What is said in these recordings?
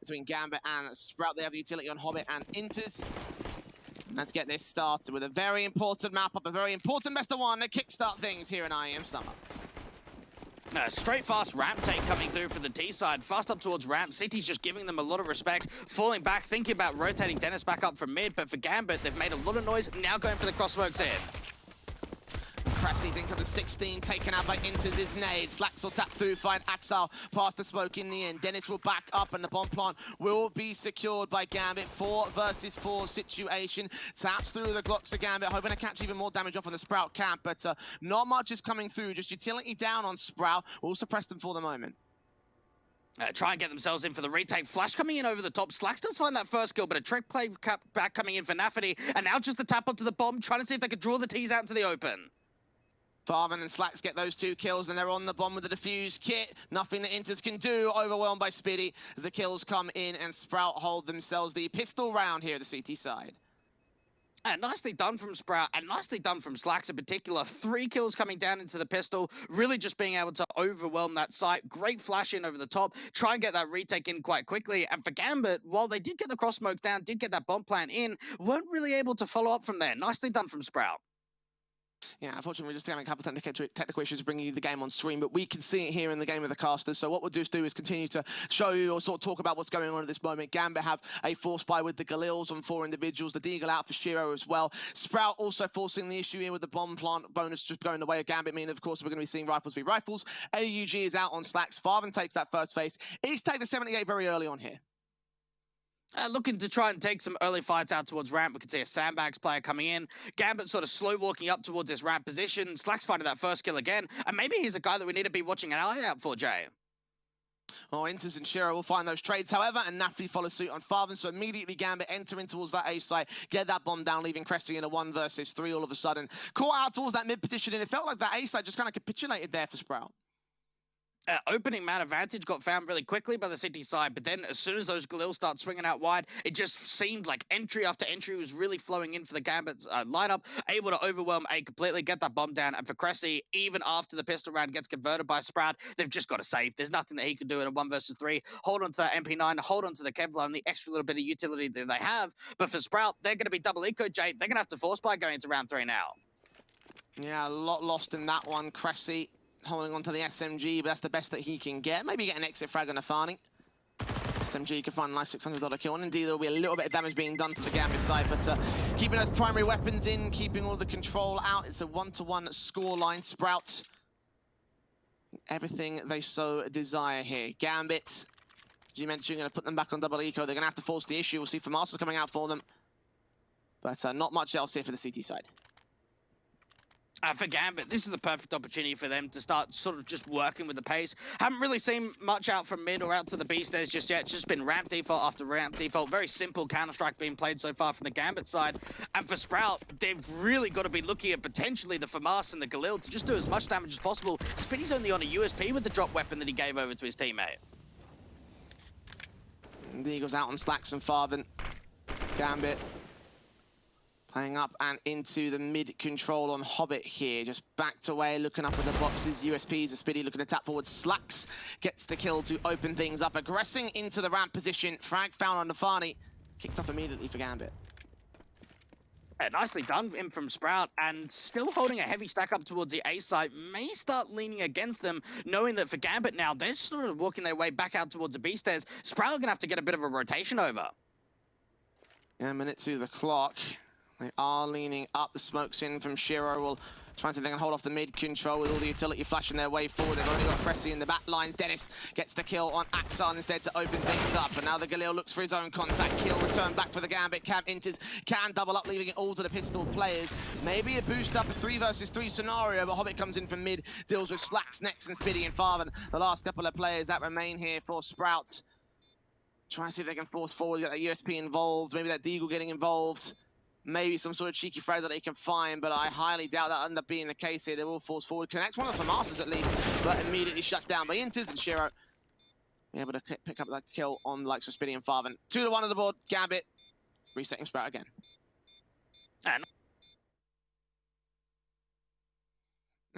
between Gambit and Sprout. They have the utility on Hobbit and Inters. Let's get this started with a very important map up, a very important best of one to kickstart things here in IEM Summer. Straight fast ramp take coming through for the D side. Fast up towards ramp. City's just giving them a lot of respect. Falling back, thinking about rotating Dennis back up from mid. But for Gambit, they've made a lot of noise. Now going for the cross smokes in. Cressy thinks up to 16, taken out by Inters is nade. Slacks will tap through, find Axel past the smoke in the end. Dennis will back up and the bomb plant will be secured by Gambit. 4 versus 4 situation. Taps through the Glocks of Gambit, hoping to catch even more damage off of the Sprout camp, but not much is coming through. Just utility down on Sprout. Will suppress them for the moment. Try and get themselves in for the retake. Flash coming in over the top. Slacks does find that first kill, but a trick play back coming in for Nafferty. And now just the tap onto the bomb, trying to see if they could draw the T's out into the open. Farven and Slacks get those 2 kills, and they're on the bomb with the defuse kit. Nothing that Inters can do. Overwhelmed by Spiddy as the kills come in, and Sprout hold themselves the pistol round here at the CT side. And nicely done from Sprout, and nicely done from Slacks in particular. 3 kills coming down into the pistol, really just being able to overwhelm that site. Great flash in over the top, try and get that retake in quite quickly. And for Gambit, while they did get the cross smoke down, did get that bomb plant in, weren't really able to follow up from there. Nicely done from Sprout. Yeah, unfortunately, we're just having a couple of technical issues bringing you the game on stream, but we can see it here in the game of the casters. So what we'll just do is continue to show you or sort of talk about what's going on at this moment. Gambit have a force buy with the Galils on 4 individuals, the Deagle out for Shiro as well. Sprout also forcing the issue here with the bomb plant bonus just going the way of Gambit, meaning, of course, we're going to be seeing rifles v rifles. AUG is out on Slacks. Farven takes that first face. He's taken the 78 very early on here. Looking to try and take some early fights out towards ramp. We can see a sandbags player coming in. Gambit sort of slow walking up towards this ramp position. Slacks finding that first kill again. And maybe he's a guy that we need to be watching an eye out for, Jay. Oh, Inters and Shiro will find those trades, however, and Nafferty follows suit on Farven, so immediately Gambit entering towards that A site, get that bomb down, leaving Cressy in a 1 versus 3 all of a sudden. Caught out towards that mid position, and it felt like that A site just kind of capitulated there for Sprout. Opening man advantage got found really quickly by the City side, but then as soon as those Galil start swinging out wide, it just seemed like entry after entry was really flowing in for the Gambit's lineup, able to overwhelm A completely, get that bomb down, and for Cressy, even after the pistol round gets converted by Sprout, they've just got to save. There's nothing that he can do in a 1 versus 3. Hold on to that MP9, hold on to the Kevlar and the extra little bit of utility that they have, but for Sprout, they're going to be double eco, Jay. They're going to have to force buy going into round 3 now. Yeah, a lot lost in that one. Cressy holding on to the SMG, but that's the best that he can get. Maybe get an exit frag on a Farning. SMG can find a nice $600 kill, and indeed there will be a little bit of damage being done to the Gambit side, but keeping those primary weapons in, keeping all the control out. It's a 1-to-1 scoreline. Sprout, everything they so desire here. Gambit, as you mentioned, you're going to put them back on double eco. They're going to have to force the issue. We'll see for Masters coming out for them, but not much else here for the CT side. For Gambit, this is the perfect opportunity for them to start sort of just working with the pace. Haven't really seen much out from mid or out to the B stairs just yet. It's just been ramp default after ramp default. Very simple Counter-Strike being played so far from the Gambit side. And for Sprout, they've really got to be looking at potentially the FAMAS and the Galil to just do as much damage as possible. Spinny's only on a USP with the drop weapon that he gave over to his teammate. The Eagles out on Slacks and Farven. Gambit playing up and into the mid control on Hobbit here. Just backed away, looking up at the boxes. USPs, a Spiddy looking to tap forward. Slacks gets the kill to open things up. Aggressing into the ramp position. Frag found on Nafani. Kicked off immediately for Gambit. Nicely done in from Sprout, and still holding a heavy stack up towards the A site. May start leaning against them, knowing that for Gambit now, they're sort of walking their way back out towards the B stairs. Sprout are going to have to get a bit of a rotation over. Yeah, a minute to the clock. They are leaning up. The smoke's in from Shiro. Will try to see if they can hold off the mid control with all the utility flashing their way forward. They've only got Cressy in the back lines. Dennis gets the kill on Axon instead to open things up. And now the Galil looks for his own contact. Kill return back for the Gambit. Cam Inters can double up, leaving it all to the pistol players. Maybe a boost up, a 3 versus 3 scenario, but Hobbit comes in from mid, deals with Slacks next and Spiddy and Farven. The last couple of players that remain here for Sprout. Trying to see if they can force forward, get that USP involved, maybe that Deagle getting involved. Maybe some sort of cheeky frag that they can find, but I highly doubt that end up being the case here. They will force forward. Connects one of the Masters at least, but immediately shut down by Inters, and Shiro able to pick up that kill on the likes of Spiddy and Farven. 2-1 on the board. Gambit resetting Sprout again. And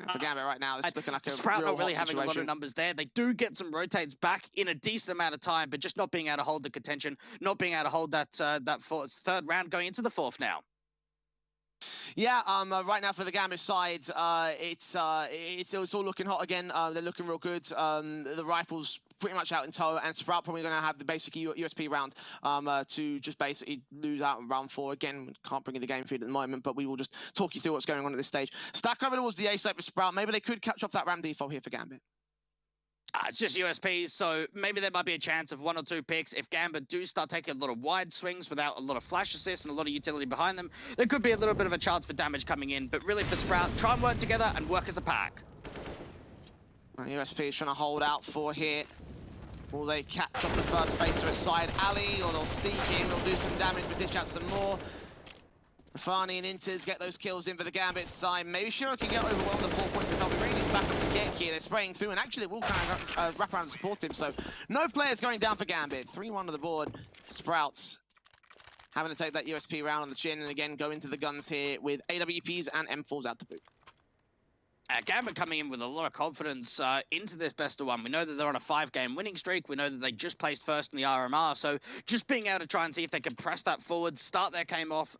For Gambit right now, this is looking like a Sprout real not really hot having a lot of situation. numbers there. They do get some rotates back in a decent amount of time, but just not being able to hold the contention, not being able to hold that third round going into the fourth now. Yeah, right now for the Gambit side, it's all looking hot again. They're looking real good. The rifles pretty much out in tow, and Sprout probably going to have the basic USP round to just basically lose out in round 4. Again, can't bring in the game feed at the moment, but we will just talk you through what's going on at this stage. Stack over towards the A site for Sprout. Maybe they could catch off that RAM default here for Gambit. It's just USPs, so maybe there might be a chance of 1 or 2 picks. If Gambit do start taking a lot of wide swings without a lot of flash assists and a lot of utility behind them, there could be a little bit of a chance for damage coming in. But really for Sprout, try and work together and work as a pack. USP is trying to hold out for here. Will they catch up the first facer at side alley, or they'll seek him, they'll do some damage, but dish out some more. Fani and Inters get those kills in for the Gambit side. Maybe Shiro can get over one of the 4 points of Belby. Really needs back up to get here. They're spraying through, and actually it will kind of wrap around and support him. So no players going down for Gambit. 3-1 to the board. Sprouts having to take that USP round on the chin, and again go into the guns here with AWPs and M4s out to boot. Gambit coming in with a lot of confidence into this best of 1. We know that they're on a 5-game winning streak. We know that they just placed first in the RMR. So just being able to try and see if they can press that forward, start their campaign off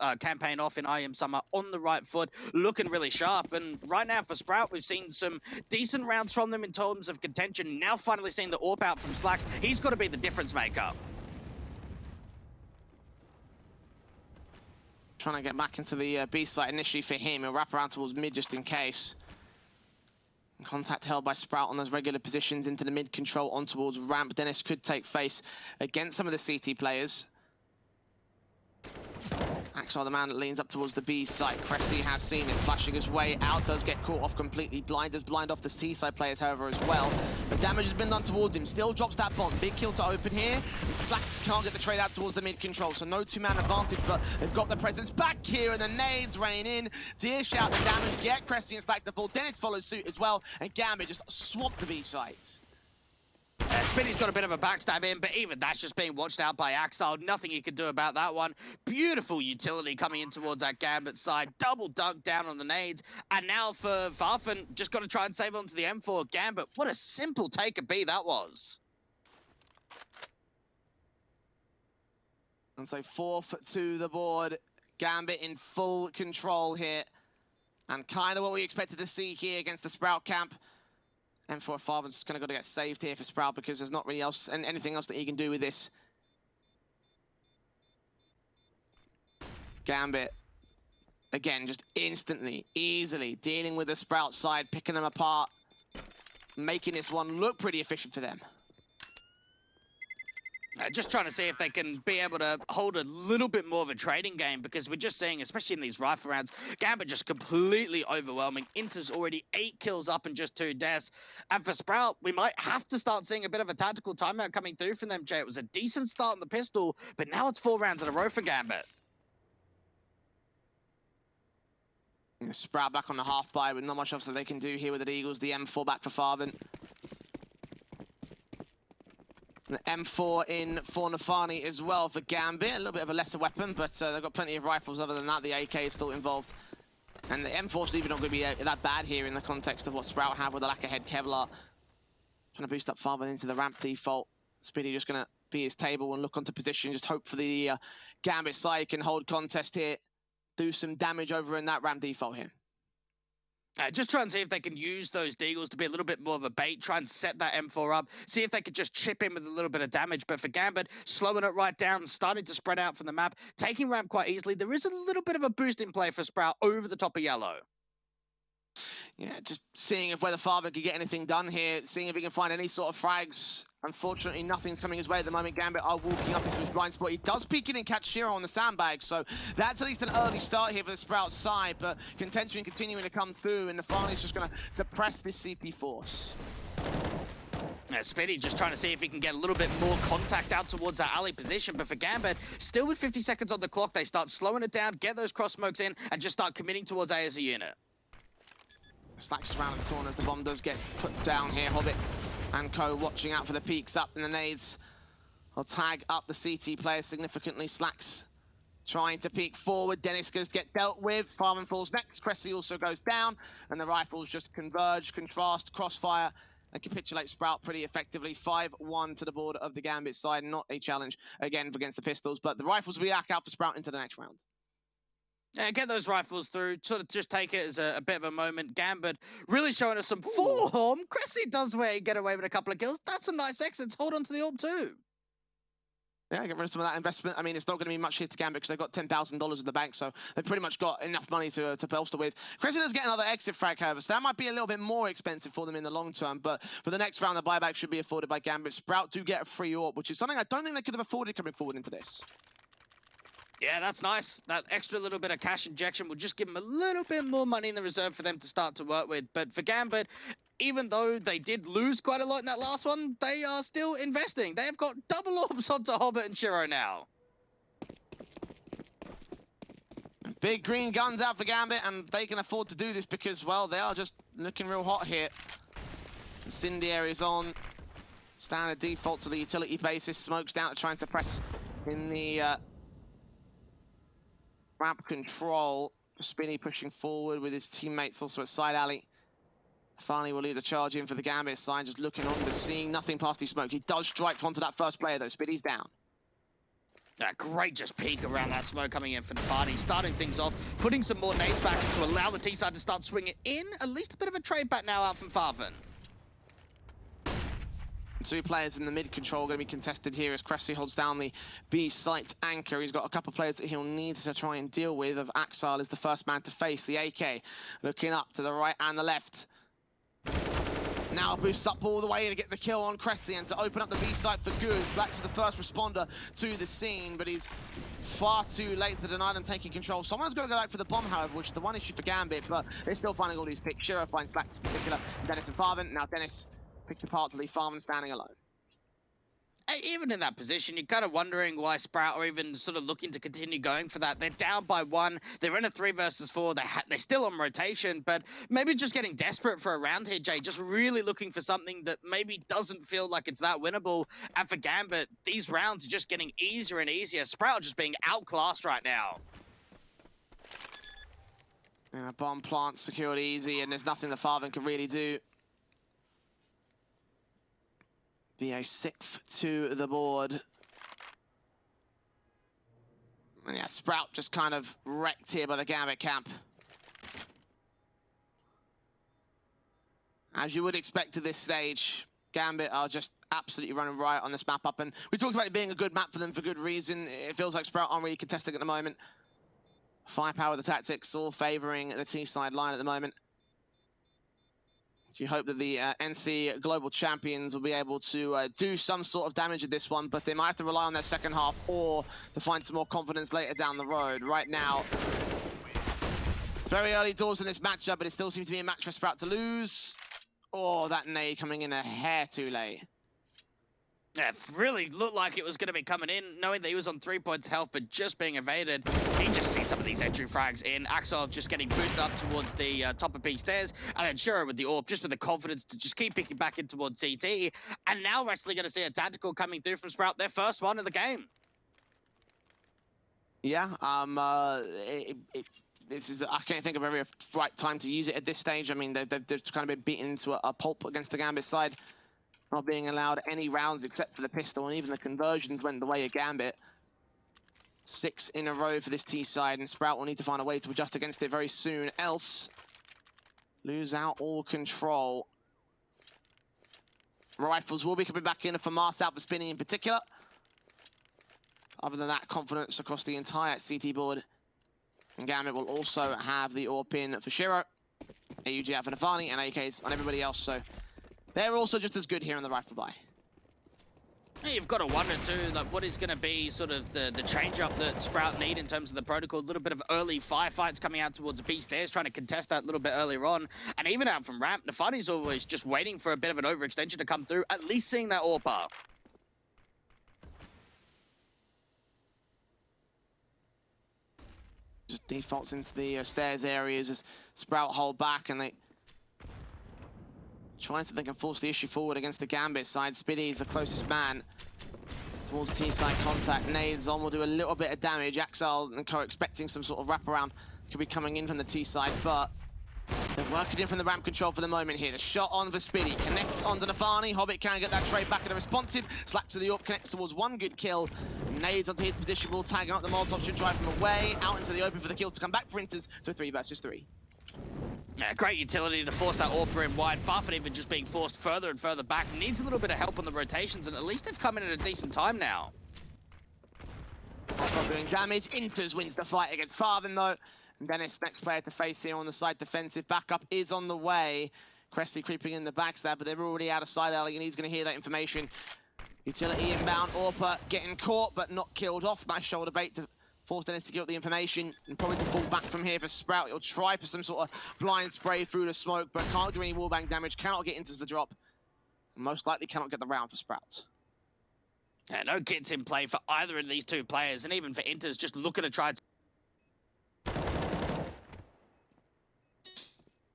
in IEM Summer on the right foot, looking really sharp. And right now for Sprout, we've seen some decent rounds from them in terms of contention. Now finally seeing the AWP out from Slacks. He's got to be the difference maker. Trying to get back into the B site initially for him. He'll wrap around towards mid just in case. Contact held by Sprout on those regular positions into the mid control on towards ramp. Dennis could take face against some of the CT players. Axel, the man that leans up towards the B site. Cressy has seen it flashing his way out, does get caught off completely blind, does blind off the T side players, however, as well. But damage has been done towards him, still drops that bomb. Big kill to open here. The Slacks can't get the trade out towards the mid control, so no 2-man advantage, but they've got the presence back here, and the nades rain in. Dish out the damage, get Cressy and Slack to fall. Dennis follows suit as well, and Gambit just swamped the B site. Spinny's got a bit of a backstab in, but even that's just being watched out by Axel. Nothing he can do about that one. Beautiful utility coming in towards that Gambit side. Double dunk down on the nades. And now for Varfen, just got to try and save on to the M4 Gambit. What a simple take a B that was. And so 4th to the board. Gambit in full control here. And kind of what we expected to see here against the Sprout camp. M4 Farvan's just going to get saved here for Sprout because there's not really anything else that he can do with this. Gambit, again, just instantly, easily dealing with the Sprout side, picking them apart, making this one look pretty efficient for them. Just trying to see if they can be able to hold a little bit more of a trading game, because we're just seeing, especially in these rifle rounds, Gambit just completely overwhelming. Inter's already 8 kills up and just 2 deaths. And for Sprout, we might have to start seeing a bit of a tactical timeout coming through from them, Jay. It was a decent start on the pistol, but now it's 4 rounds in a row for Gambit. Sprout back on the half buy with not much else that they can do here with the Eagles. The M4 back for Farvan. The M4 in for Nafani as well for Gambit. A little bit of a lesser weapon, but they've got plenty of rifles. Other than that, the AK is still involved. And the M4's even not going to be that bad here in the context of what Sprout have with the lack ahead Kevlar. Trying to boost up Farvan into the ramp default. Speedy just going to be his table and look onto position. Just hope for the Gambit side can hold contest here. Do some damage over in that ramp default here. Just try and see if they can use those deagles to be a little bit more of a bait, try and set that M4 up, see if they could just chip in with a little bit of damage. But for Gambit, slowing it right down, starting to spread out from the map, taking ramp quite easily. There is a little bit of a boost in play for Sprout over the top of yellow. Yeah, just seeing if whether Farvan could get anything done here, seeing if he can find any sort of frags. Unfortunately, nothing's coming his way at the moment. Gambit are walking up into his blind spot. He does peek in and catch Shiro on the sandbag, so that's at least an early start here for the Sprout side, but contention continuing to come through, and Nafani's just going to suppress this CT force. Speedy just trying to see if he can get a little bit more contact out towards that alley position, but for Gambit, still with 50 seconds on the clock, they start slowing it down, get those cross smokes in, and just start committing towards A as a unit. Slacks around the corner as the bomb does get put down here. Hobbit and Co watching out for the peaks up in the nades. I'll tag up the CT player significantly. Slacks trying to peek forward. Dennis gets get dealt with. Farman falls next. Cressy also goes down. And the rifles just converge, contrast, crossfire, and capitulate Sprout pretty effectively. 5-1 to the board of the Gambit side. Not a challenge, again, against the pistols. But the rifles will be back out for Sprout into the next round. Yeah, get those rifles through. Sort of just take it as a bit of a moment. Gambit really showing us some form. Cressy does get away with a couple of kills. That's some nice exits. Hold on to the orb too. Yeah, get rid of some of that investment. I mean, it's not going to be much here to Gambit because they've got $10,000 in the bank, so they've pretty much got enough money to bolster with. Cressy does get another exit frag, however, so that might be a little bit more expensive for them in the long term, but for the next round, the buyback should be afforded by Gambit. Sprout do get a free orb, which is something I don't think they could have afforded coming forward into this. Yeah, that's nice. That extra little bit of cash injection will just give them a little bit more money in the reserve for them to start to work with. But for Gambit, even though they did lose quite a lot in that last one, they are still investing. They have got double orbs onto Hobbit and Shiro now. Big green guns out for Gambit, and they can afford to do this because, well, they are just looking real hot here. Incendiary is on. Standard default to the utility basis. Smokes down to try and suppress in the ramp control. Spinny pushing forward with his teammates also at side alley. Finally will lead the charge in for the Gambit side, just looking on but seeing nothing past his smoke. He does strike onto that first player though. Spinny's down. Great just peek around that smoke coming in for Nafani, starting things off, putting some more nades back to allow the T-side to start swinging in. At least a bit of a trade back now out from Farvan. Two players in the mid control going to be contested here as Cressy holds down the B site anchor. He's got a couple of players that he'll need to try and deal with. Of Axile is the first man to face. The AK looking up to the right and the left. Now boosts up all the way to get the kill on Cressy and to open up the B site for good. Blacks is the first responder to the scene, but he's far too late to deny them taking control. Someone's got to go back for the bomb, however, which is the one issue for Gambit, but they're still finding all these picks. Shiro finds Slacks in particular, Dennis and Farvan. Now Dennis picked apart to leave Farvan standing alone. Even in that position, you're kind of wondering why Sprout are even sort of looking to continue going for that. They're down by 1. They're in a 3 versus 4. They're still on rotation, but maybe just getting desperate for a round here, Jay. Just really looking for something that maybe doesn't feel like it's that winnable. And for Gambit, these rounds are just getting easier and easier. Sprout just being outclassed right now. Yeah, bomb plant secured easy, and there's nothing the Farvan can really do. Be a 6th to the board. And yeah, Sprout just kind of wrecked here by the Gambit camp. As you would expect at this stage, Gambit are just absolutely running riot on this map up. And we talked about it being a good map for them for good reason. It feels like Sprout aren't really contesting at the moment. Firepower, the tactics, all favoring the T-side line at the moment. You hope that the NC Global Champions will be able to do some sort of damage at this one, but they might have to rely on their second half or to find some more confidence later down the road. Right now, it's very early doors in this matchup, but it still seems to be a match for Sprout to lose. Oh, that nade coming in a hair too late. Yeah, it really looked like it was going to be coming in, knowing that he was on 3 points health, but just being evaded. He just sees some of these entry frags in. Axel just getting boosted up towards the top of B stairs, and then Shiro with the orb, just with the confidence to just keep picking back in towards CT. And now we're actually going to see a tactical coming through from Sprout, their first one of the game. Yeah, this is, I can't think of a right time to use it at this stage. I mean, they've kind of been beaten into a pulp against the Gambit side. Not being allowed any rounds except for the pistol, and even the conversions went the way of Gambit. 6 in a row for this T side, and Sprout will need to find a way to adjust against it very soon, else lose out all control. Rifles will be coming back in for Mars out for Spinny in particular. Other than that, confidence across the entire CT board. And Gambit will also have the AWP in for Shiro, AUG out for Nafani, and AKs on everybody else, so they're also just as good here in the rifle buy. You've got to wonder too, like, what is going to be sort of the change-up that Sprout need in terms of the protocol. A little bit of early firefights coming out towards the B stairs, trying to contest that a little bit earlier on. And even out from ramp, Nafani's always just waiting for a bit of an overextension to come through, at least seeing that AWP. Just defaults into the stairs areas as Sprout hold back, and they trying to think and force the issue forward against the Gambit side. Spiddy is the closest man towards T-side contact. Nades on will do a little bit of damage. Axel and Co expecting some sort of wraparound could be coming in from the T-side, but they're working in from the ramp control for the moment here. The shot on Vespidi connects onto Nafani. Hobbit can get that trade back in a responsive. Slack to the AWP connects towards one good kill. Nades onto his position will tag out the Molotov, should drive him away. Out into the open for the kill to come back for Inters to 3 versus 3. Yeah, great utility to force that AWP in wide. Far from even just being forced further and further back. Needs a little bit of help on the rotations, and at least they've come in at a decent time now. Molotov doing damage. Inters wins the fight against Farthen though. And Dennis, next player to face here on the side defensive. Backup is on the way. Cressy creeping in the backstab, but they're already out of sight alley, and he's going to hear that information. Utility inbound. Orpa getting caught, but not killed off. Nice shoulder bait to force Dennis to get the information, and probably to fall back from here for Sprout. He'll try for some sort of blind spray through the smoke, but can't do any wallbang damage, cannot get into the drop. And most likely cannot get the round for Sprout. Yeah, no kits in play for either of these two players, and even for Inters, just looking to try to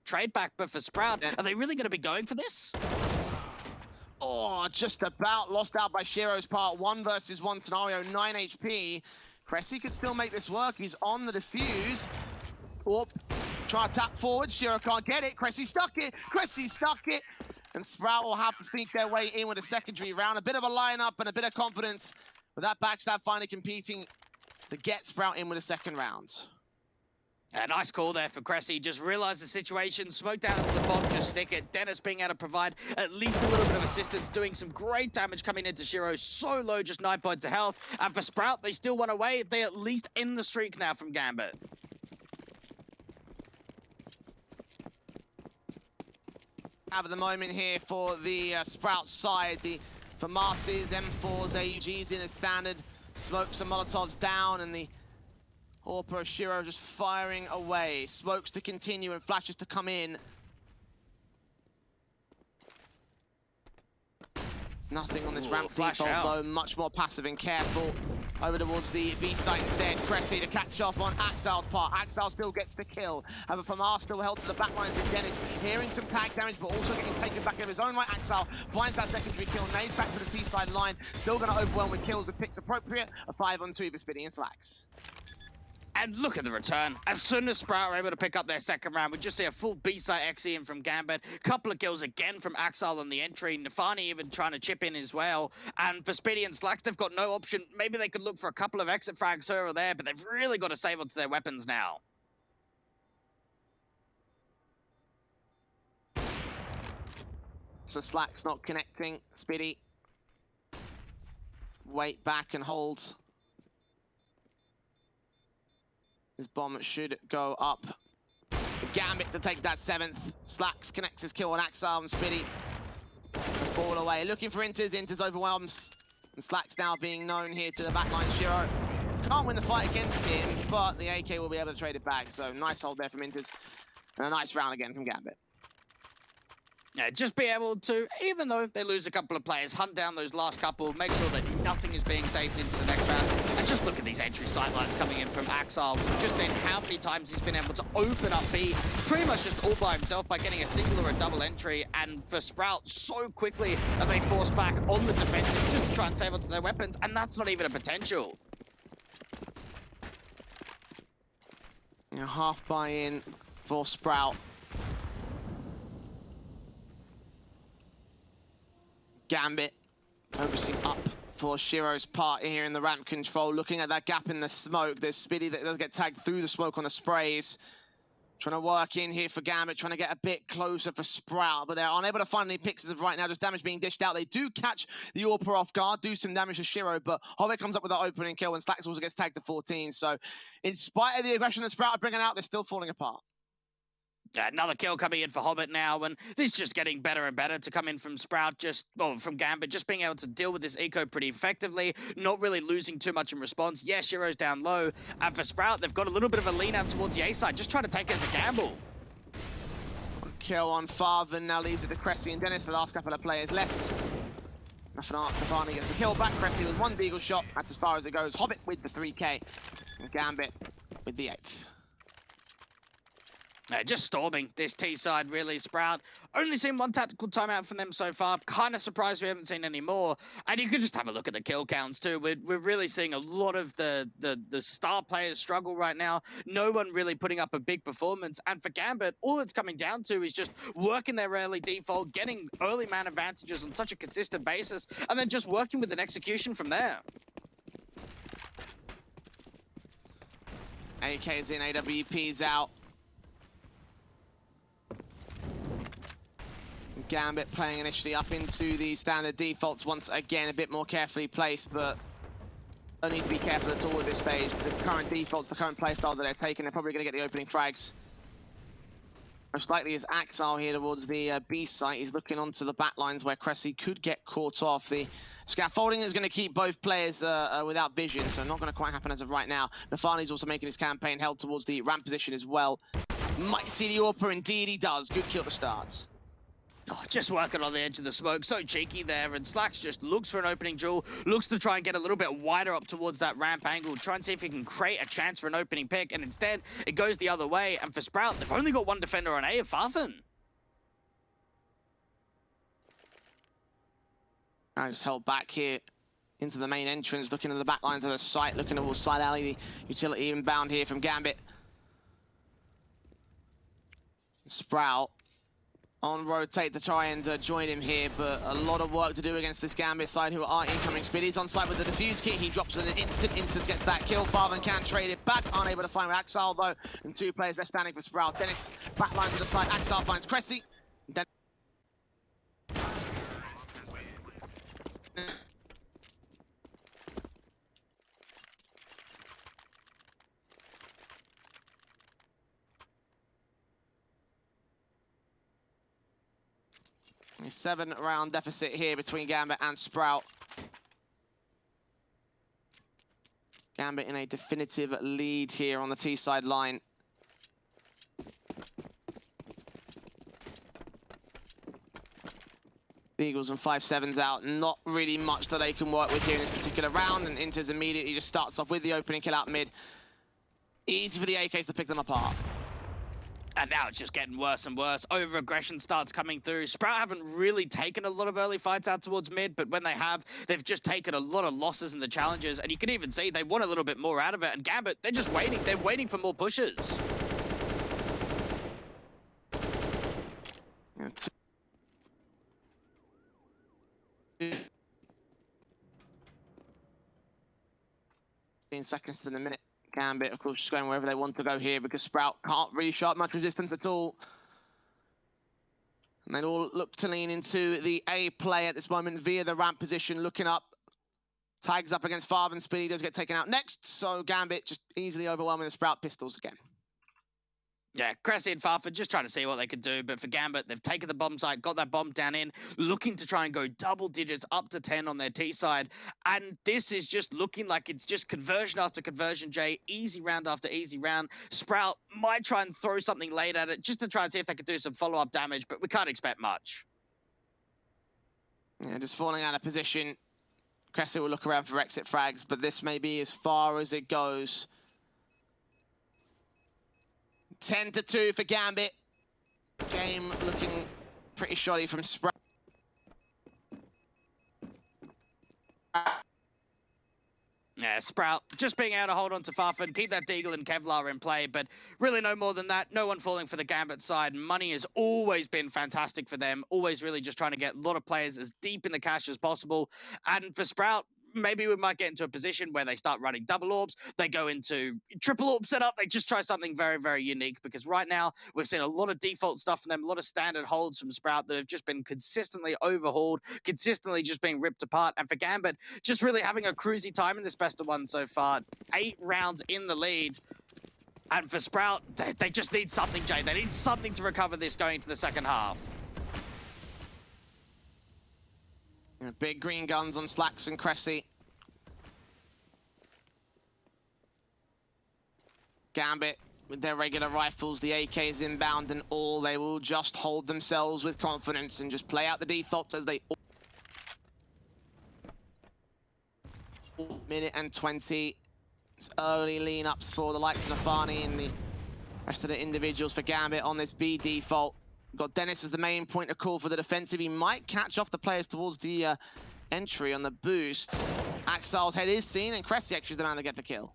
trade back, but for Sprout, are they really going to be going for this? Oh, just about lost out by Shiro's part. 1 versus 1 scenario, 9 HP. Cressy could still make this work. He's on the defuse. Oh, try to tap forward. Shiro can't get it. Cressy stuck it. Cressy stuck it. And Sprout will have to sneak their way in with a secondary round. A bit of a lineup and a bit of confidence. With that backstab finally competing to get Sprout in with a second round. A nice call there for Cressy. Just realised the situation, smoke down into the bomb, just stick it. Dennis being able to provide at least a little bit of assistance, doing some great damage coming into Shiro. So low, just 9 points of health. And for Sprout, they still won away. They at least end the streak now from Gambit. Have the moment here for the Sprout side. The FAMAS's, M4s, AUGs in as standard. Smokes and Molotovs down, and the Orpa Shiro just firing away. Smokes to continue and flashes to come in. Nothing on this ramp default though, much more passive and careful. Over towards the B site instead. Cressy to catch off on Axel's part. Axel still gets the kill. However, FAMAS still held to the backlines with Dennis. Hearing some tag damage, but also getting taken back of his own right. Axel finds that secondary kill. Nades back to the T-side line. Still going to overwhelm with kills and picks appropriate. A 5-on-2 Vespidi and Slacks. And look at the return. As soon as Sprout are able to pick up their second round, we just see a full B-side XE in from Gambit. Couple of kills again from Axel on the entry. Nafani even trying to chip in as well. And for Speedy and Slacks, they've got no option. Maybe they could look for a couple of exit frags here or there, but they've really got to save onto their weapons now. So Slacks not connecting. Speedy. Wait back and hold. His bomb should go up. Gambit to take that 7th. Slacks connects his kill on Axel and Speedy. Fall away. Looking for Inters. Inters overwhelms. And Slacks now being known here to the backline. Shiro can't win the fight against him, but the AK will be able to trade it back. So nice hold there from Inters. And a nice round again from Gambit. Yeah, just be able to, even though they lose a couple of players, hunt down those last couple, make sure that nothing is being saved into the next round. And just look at these entry sidelines coming in from Axel. We've just seen how many times he's been able to open up B, pretty much just all by himself by getting a single or a double entry. And for Sprout, so quickly are they forced back on the defensive just to try and save onto their weapons, and that's not even a potential. Half buy-in for Sprout. Gambit focusing up for Shiro's part here in the ramp control. Looking at that gap in the smoke. There's Speedy that does get tagged through the smoke on the sprays. Trying to work in here for Gambit, trying to get a bit closer for Sprout, but they're unable to find any picks as of right now. Just damage being dished out. They do catch the Orpa off guard, do some damage to Shiro, but Hobbit comes up with that opening kill and Slacks also gets tagged to 14. So in spite of the aggression that Sprout are bringing out, they're still falling apart. Another kill coming in for Hobbit now, and this is just getting better and better to come in from Sprout, from Gambit, just being able to deal with this eco pretty effectively, not really losing too much in response. Yes, Shiro's down low, and for Sprout, they've got a little bit of a lean out towards the A side, just trying to take it as a gamble. Kill on Farthen now leaves it to Cressy and Dennis, the last couple of players left. Nafani gets the kill back. Cressy with 1 deagle shot, that's as far as it goes. Hobbit with the 3K, and Gambit with the 8th. Just storming this T side, really. Sprout only seen one tactical timeout from them so far. Kind of surprised we haven't seen any more. And you can just have a look at the kill counts too. We're really seeing a lot of the star players struggle right now. No one really putting up a big performance. And for Gambit, all it's coming down to is just working their early default, getting early man advantages on such a consistent basis, and then just working with an execution from there. AK's in, AWP's out. Gambit playing initially up into the standard defaults once again, a bit more carefully placed, but don't need to be careful at all at this stage. The current defaults, the current playstyle that they're taking, they're probably going to get the opening frags. Most likely is Axel here towards the B site. He's looking onto the back lines where Cressy could get caught off. The scaffolding is going to keep both players without vision, so not going to quite happen as of right now. Nafani's also making his campaign held towards the ramp position as well. Might see the AWP, indeed he does. Good kill to start. Oh, just working on the edge of the smoke, so cheeky there, and Slacks just looks for an opening duel, looks to try and get a little bit wider up towards that ramp angle, try and see if he can create a chance for an opening pick, and instead, it goes the other way, and for Sprout, they've only got one defender on A of Farfan. I just held back here into the main entrance, looking at the back lines of the site, looking towards side alley, the utility inbound here from Gambit. Sprout on rotate to try and join him here, but a lot of work to do against this Gambit side who are incoming. Spiddy's on site with the defuse kit. He drops an instant, gets that kill. Farvan can trade it back. Unable to find Axel though, and two players left standing for Sprout. Dennis backline to the side. Axel finds Cressy. Then a 7-round deficit here between Gambit and Sprout. Gambit in a definitive lead here on the T-side line. Eagles and 5-7s out. Not really much that they can work with here in this particular round, and Inters immediately just starts off with the opening kill out mid. Easy for the AKs to pick them apart. And now it's just getting worse and worse. Over-aggression starts coming through. Sprout haven't really taken a lot of early fights out towards mid, but when they have, they've just taken a lot of losses in the challenges, and you can even see they want a little bit more out of it, and Gambit, they're just waiting. They're waiting for more pushes. Seconds to the minute. Gambit, of course, just going wherever they want to go here because Sprout can't really show up much resistance at all. And they'll all look to lean into the A play at this moment via the ramp position, looking up. Tags up against Farvan. Spinny does get taken out next, so Gambit just easily overwhelming the Sprout pistols again. Yeah, Cressy and Farfan just trying to see what they could do, but for Gambit, they've taken the bomb site, got that bomb down in, looking to try and go double digits up to 10 on their T side, and this is just looking like it's just conversion after conversion, Jay, easy round after easy round. Sprout might try and throw something late at it just to try and see if they could do some follow-up damage, but we can't expect much. Yeah, just falling out of position. Cressy will look around for exit frags, but this may be as far as it goes. 10-2 for Gambit. Game looking pretty shoddy from Sprout. Yeah, Sprout just being able to hold on to Farfan, keep that Deagle and Kevlar in play, but really no more than that. No one falling for the Gambit side. Money has always been fantastic for them, always really just trying to get a lot of players as deep in the cash as possible. And for Sprout, maybe we might get into a position where they start running double orbs, they go into triple orb setup, they just try something very, very unique, because right now we've seen a lot of default stuff from them, a lot of standard holds from Sprout that have just been consistently overhauled, consistently just being ripped apart, and for Gambit, just really having a cruisy time in this best of one so far. 8 rounds in the lead, and for Sprout, they just need something, Jay. They need something to recover this going into the second half. Big green guns on Slacks and Cressy. Gambit with their regular rifles, the AKs inbound and all. They will just hold themselves with confidence and just play out the defaults as they... Minute and 20. It's early lean ups for the likes of Nafani in the Rest of the individuals for Gambit on this B default. We've got Dennis as the main point of call for the defensive. He might catch off the players towards the entry on the boost. Axal's head is seen, and Cressy actually is the man to get the kill.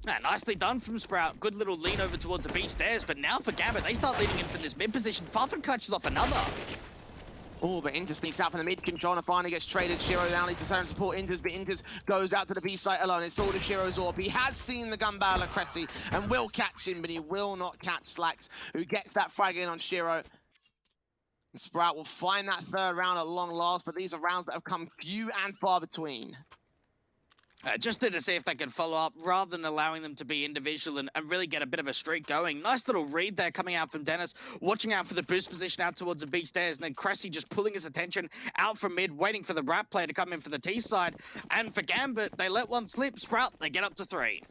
Yeah, nicely done from Sprout. Good little lean over towards the B stairs, but now for Gambit, they start leaning in for this mid position. Farfan catches off another. Oh, but Inter sneaks out from the mid control and finally gets traded. Shiro down, he's deciding to support Inters, but Inters goes out to the B site alone. It's all to Shiro's orb. He has seen the gun barrel of Cressy and will catch him, but he will not catch Slacks, who gets that frag in on Shiro. And Sprout will find that third round at long last, but these are rounds that have come few and far between. Just to see if they can follow up rather than allowing them to be individual and really get a bit of a streak going. Nice little read there coming out from Dennis, watching out for the boost position out towards the B stairs, and then Cressy just pulling his attention out from mid, waiting for the Rat player to come in for the T side. And for Gambit, they let one slip. Sprout, they get up to 3.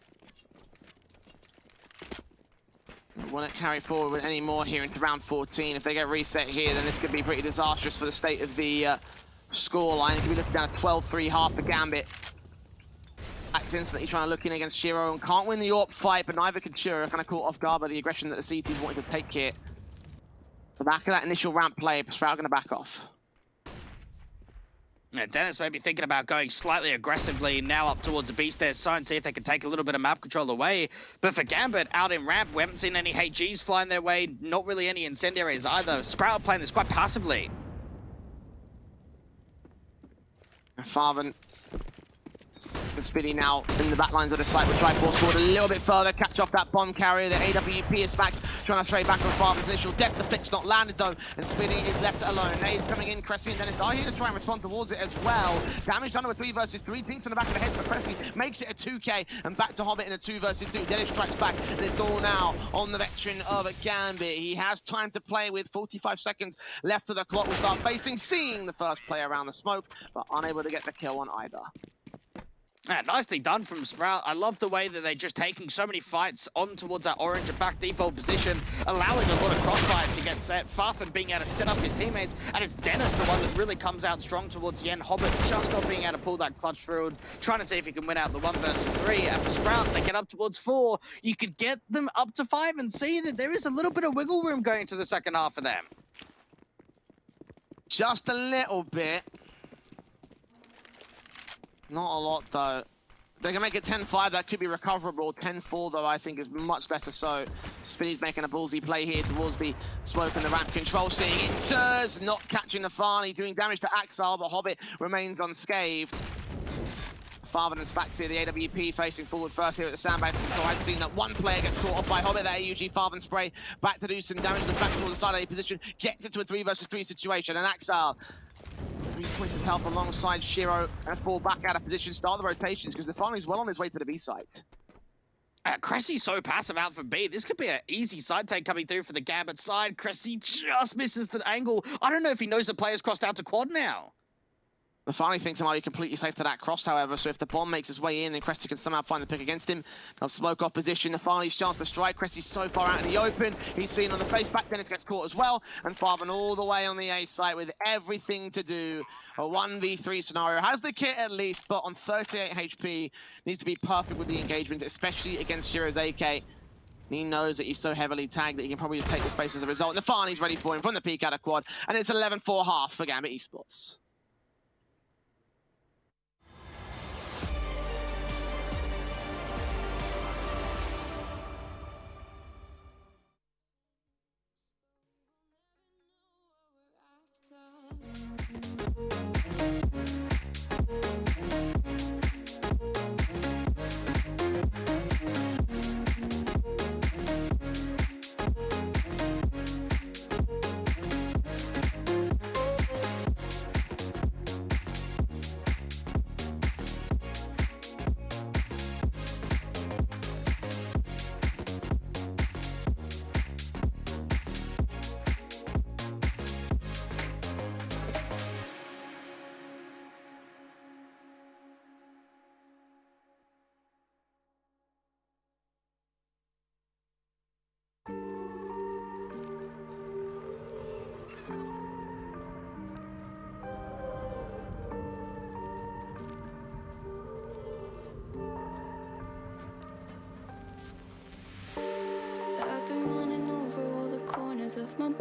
Won't carry forward any more here into round 14. If they get reset here, then this could be pretty disastrous for the state of the scoreline. Could be looking down a 12-3 half for Gambit. Acts instantly trying to look in against Shiro and can't win the AWP fight, but neither can Shiro. Kind of caught off guard by the aggression that the CTs wanted to take here. So back of that initial ramp play, Sprout going to back off. Yeah, Dennis may be thinking about going slightly aggressively now up towards the B stairs side, see if they can take a little bit of map control away. But for Gambit, out in ramp, we haven't seen any HGs flying their way, not really any incendiaries either. Sprout playing this quite passively. Farvan, the Spitty now in the back lines of the site. Will try to force forward a little bit further, catch off that bomb carrier. The AWP is Max trying to trade back on Farvan's initial depth. The flick's not landed though, and Spitty is left alone. Nay's coming in, Cressy and Dennis are here to try and respond towards it as well. Damage done with 3 versus 3. Dinks in the back of the head for Cressy, makes it a 2K, and back to Hobbit in a 2 versus 2. Dennis strikes back, and it's all now on the veteran of Gambit. He has time to play with 45 seconds left of the clock. Will start facing, seeing the first player around the smoke, but unable to get the kill on either. Yeah, nicely done from Sprout. I love the way that they're just taking so many fights on towards that orange and back default position, allowing a lot of crossfires to get set. Farfan being able to set up his teammates, and it's Dennis the one that really comes out strong towards the end. Hobbit just not being able to pull that clutch through, trying to see if he can win out the 1 versus 3. And for Sprout, they get up towards 4. You could get them up to 5 and see that there is a little bit of wiggle room going into the second half for them. Just a little bit. Not a lot, though. They can make it 10-5, that could be recoverable. 10-4, though, I think is much better so. Spinny's making a ballsy play here towards the smoke and the ramp control. Seeing Inters, not catching the Farney, doing damage to Axal, but Hobbit remains unscathed. Farvan and Slacks here, the AWP facing forward first here at the sandbags control. I've seen that one player gets caught off by Hobbit. That AUG Farvan spray back to do some damage, back towards the side of the position, gets it to a 3 versus 3 situation, and Axal 3 points of help alongside Shiro and fall back out of position, start the rotations because the Farney's well on his way to the B site. Cressy's so passive out for B. This could be an easy side take coming through for the Gambit side. Cressy just misses the angle. I don't know if he knows the player's crossed out to quad now. The Farney thinks he might be completely safe to that cross, however, so if the bomb makes its way in and Cressy can somehow find the pick against him, they'll smoke off position. The Farney's chance to strike. Cressy's so far out in the open. He's seen on the face back, then it gets caught as well. And Farvan all the way on the A site with everything to do. A 1v3 scenario. Has the kit at least, but on 38 HP, needs to be perfect with the engagement, especially against Shiro's AK. He knows that he's so heavily tagged that he can probably just take the space as a result. And the Farney's ready for him from the peak out of quad. And it's 11-4 half for Gambit Esports.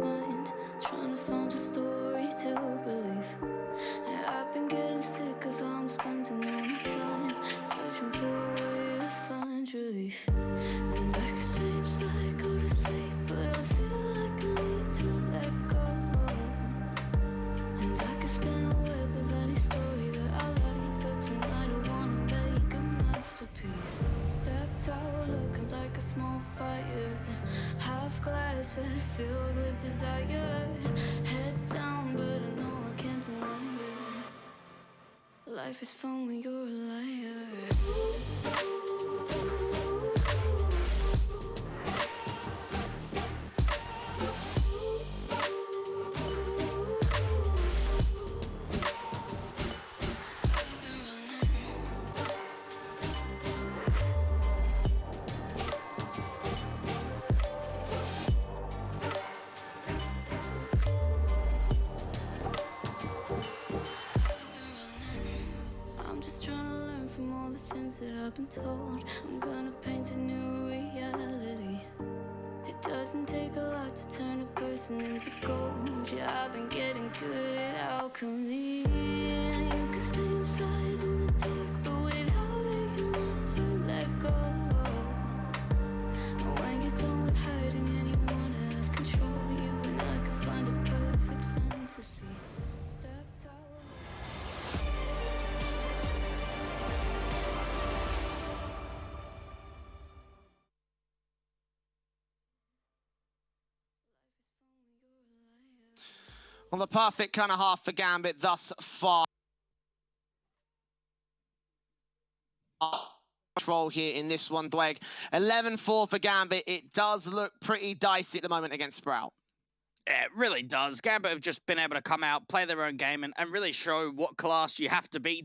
mind, trying to find a story to believe. And I've been getting sick of how I'm spending all my time, searching for a way to find relief. And I can stay inside, go to sleep, but I feel like I need to let go. And I can spin a web of any story that I like, but tonight I wanna make a masterpiece. Stepped out looking like a small fire, half glass and filled with desire. Head down, but I know I can't deny it. Life is fun when you're a liar. I'm just trying to learn from all the things that I've been told. I'm gonna paint a new reality. It doesn't take a lot to turn a person into gold. Yeah, I've been getting good at alchemy. And you can stay inside in the dark, but without it you never let go. And when you're done with hiding and you wanna have control, you and I can find a perfect fantasy. Stepped out. Well, the perfect kind of half for Gambit thus far. Control here in this one, Dweg. 11-4 for Gambit. It does look pretty dicey at the moment against Sprout. Yeah, it really does. Gambit have just been able to come out, play their own game, and really show what class you have to be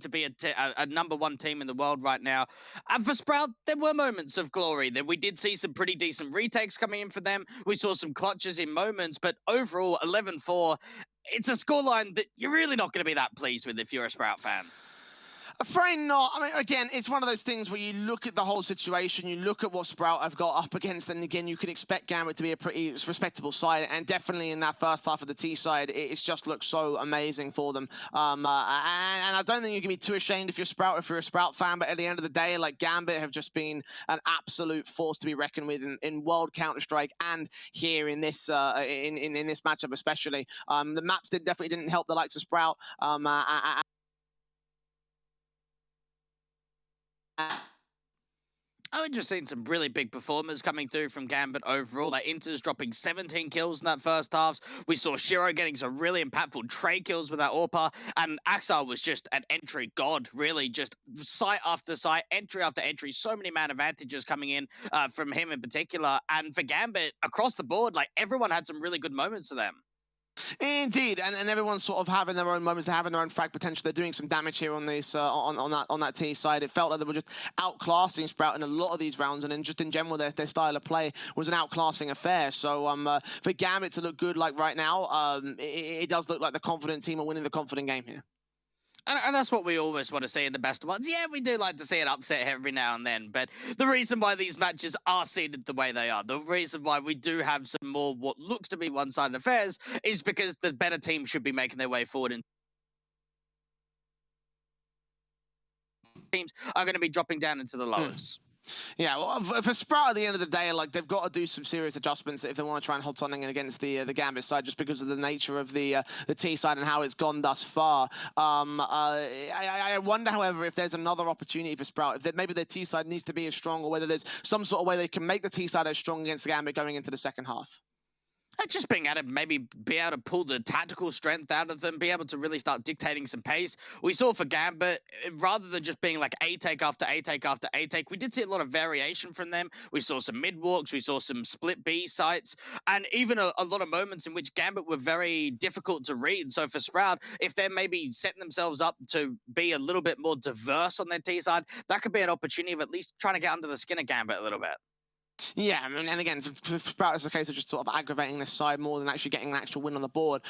a number one team in the world right now. And for Sprout, there were moments of glory. That we did see some pretty decent retakes coming in for them. We saw some clutches in moments, but overall, 11-4, it's a scoreline that you're really not going to be that pleased with if you're a Sprout fan. Afraid not. I mean, again, it's one of those things where you look at the whole situation, you look at what Sprout have got up against, and again, you can expect Gambit to be a pretty respectable side, and definitely in that first half of the T side, it's just looked so amazing for them. And I don't think you can be too ashamed if you're a Sprout fan, but at the end of the day, like, Gambit have just been an absolute force to be reckoned with in World Counter-Strike and here in this in this matchup especially. The maps definitely didn't help the likes of Sprout. We've just seen some really big performers coming through from Gambit overall. Like Inter's dropping 17 kills in that first half. We saw Shiro getting some really impactful trade kills with that AWPA. And Axar was just an entry god, really. Just site after site, entry after entry. So many man advantages coming in from him in particular. And for Gambit, across the board, like everyone had some really good moments to them. Indeed, and everyone's sort of having their own moments, they're having their own frag potential, they're doing some damage here on this on that T side. It felt like they were just outclassing Sprout in a lot of these rounds, and then just in general their style of play was an outclassing affair. So for Gambit to look good like right now, it does look like the confident team are winning the confident game here. And that's what we always want to see in the best ones. Yeah, we do like to see an upset every now and then, but the reason why these matches are seeded the way they are, the reason why we do have some more what looks to be one-sided affairs is because the better team should be making their way forward and teams are going to be dropping down into the lowers. Yeah, well, for Sprout at the end of the day, like, they've got to do some serious adjustments if they want to try and hold something against the Gambit side, just because of the nature of the T side and how it's gone thus far. I wonder, however, if there's another opportunity for Sprout, if maybe their T side needs to be as strong, or whether there's some sort of way they can make the T side as strong against the Gambit going into the second half. Just being able to maybe be able to pull the tactical strength out of them, be able to really start dictating some pace. We saw for Gambit, rather than just being like A take after A take after A take, we did see a lot of variation from them. We saw some mid walks, we saw some split B sites, and even a lot of moments in which Gambit were very difficult to read. So for Sprout, if they're maybe setting themselves up to be a little bit more diverse on their T side, that could be an opportunity of at least trying to get under the skin of Gambit a little bit. Yeah, I mean, and again, for Sprout, it's a case of just sort of aggravating this side more than actually getting an actual win on the board,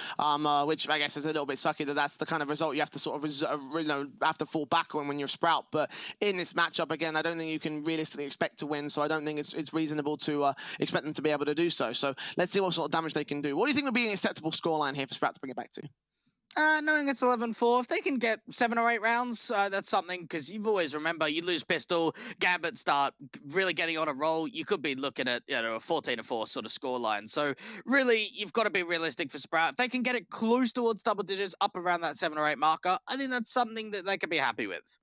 which I guess is a little bit sucky that that's the kind of result you have to sort of have to fall back on when you're Sprout. But in this matchup, again, I don't think you can realistically expect to win, so I don't think it's reasonable to expect them to be able to do so. So let's see what sort of damage they can do. What do you think would be an acceptable scoreline here for Sprout to bring it back to? Knowing it's 11-4, if they can get 7 or 8 rounds, that's something, because you've always remember, you lose pistol, Gambit start really getting on a roll, you could be looking at, you know, a 14-4 sort of scoreline. So really, you've got to be realistic for Sprout. If they can get it close towards double digits, up around that 7 or 8 marker, I think that's something that they could be happy with.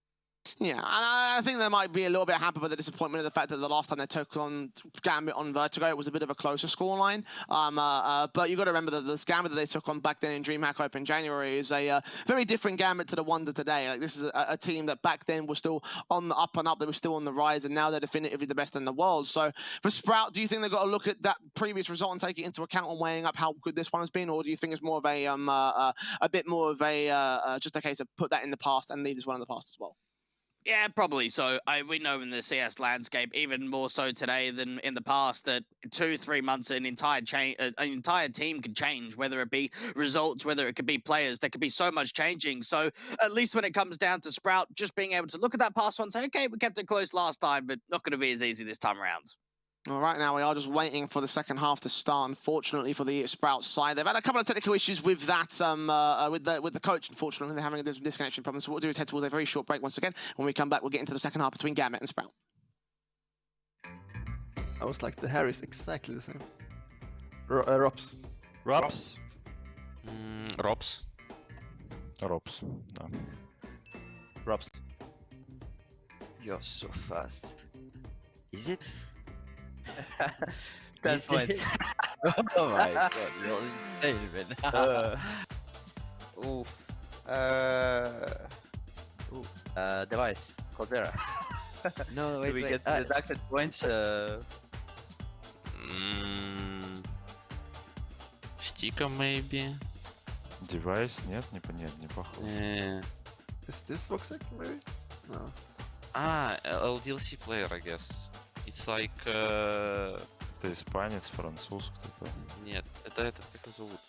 Yeah, and I think they might be a little bit happy with the disappointment of the fact that the last time they took on Gambit on Vertigo, it was a bit of a closer scoreline. But you've got to remember that this Gambit that they took on back then in DreamHack Open January is a very different Gambit to the one of today. Like, this is a team that back then was still on the up and up, they were still on the rise, and now they're definitively the best in the world. So for Sprout, do you think they've got to look at that previous result and take it into account when weighing up how good this one has been, or do you think it's more of a bit more of just a case of put that in the past and leave this one in the past as well? Yeah, probably so. We know in the CS landscape, even more so today than in the past, that 2-3 months an entire team can change, whether it be results, whether it could be players. There could be so much changing. So at least when it comes down to Sprout, just being able to look at that past one and say, okay, we kept it close last time, but not going to be as easy this time around. Well, right now we are just waiting for the second half to start. Unfortunately for the Sprout side, they've had a couple of technical issues with that, with the coach. Unfortunately, they're having a disconnection problem. So what we'll do is head towards a very short break once again. When we come back, we'll get into the second half between Gambit and Sprout. I was like, the hair is exactly the same. Rops. Rops? Robs. Rops. No. Rops. You're so fast. Is it? That's Is it? Oh my god, you're insane, man. Oof. Device. Caldera. No, Do we wait. get deducted points? Стика, maybe. Device? Нет, не похож. Is this Voxec maybe? No. LDLC player, I guess. It's like... Это испанец, француз, кто-то. Нет, это этот, как его зовут?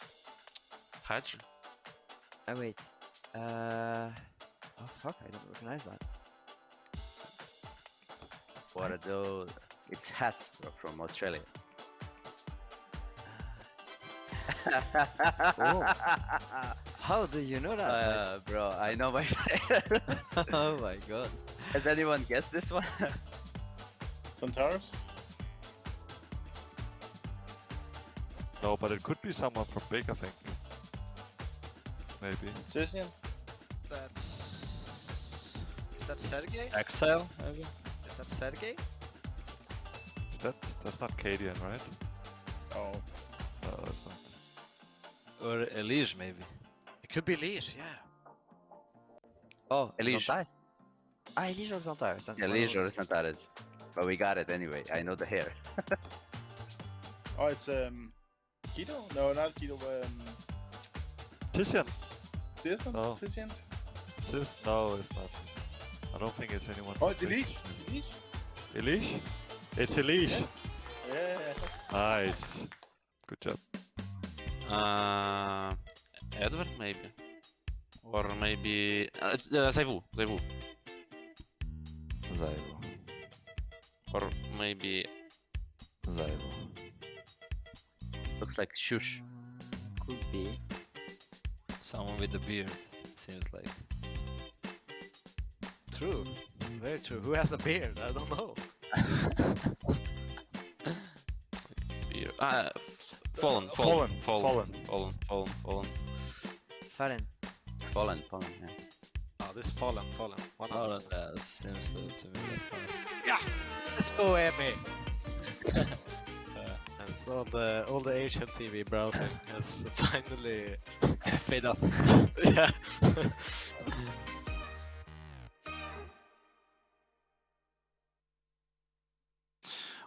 Хаджи? Oh wait. Oh fuck, I don't recognize that. What are those? It's hats, bro, from Australia. Oh. How do you know that? Bro, I know my Oh my god. Has anyone guessed this one? Centaurus? No, but it could be someone from Big, I think. Maybe. Jason? Is that Sergey? Exile, maybe? Is that Sergey? That's not Cadian, right? Oh. No, that's not. Or Elige, maybe. It could be Leash, yeah. Oh, Elige. Xantares. Elige or Xantares? Elige or Santares. But we got it anyway. I know the hair. Oh, it's Guido? No, not Guido. Tizian? Tizian? No. Tizian? No, it's not. I don't think it's anyone Oh, from Big. Elige? Elige? It's Elige. Yeah. Nice. Good job. Edward, maybe. Or maybe... Zaivu. Zaivo. Or maybe... Zaivo. Looks like Shush. Could be. Someone with a beard, seems like. True. Very true. Who has a beard? I don't know. Fallen. Fallen. Fallen. Fallen, yeah. Oh, this Fallen. 100%. Seems to be like fun. Yeah! Let's go, Emmy! That's all the Asian TV browsing has finally paid off. Yeah.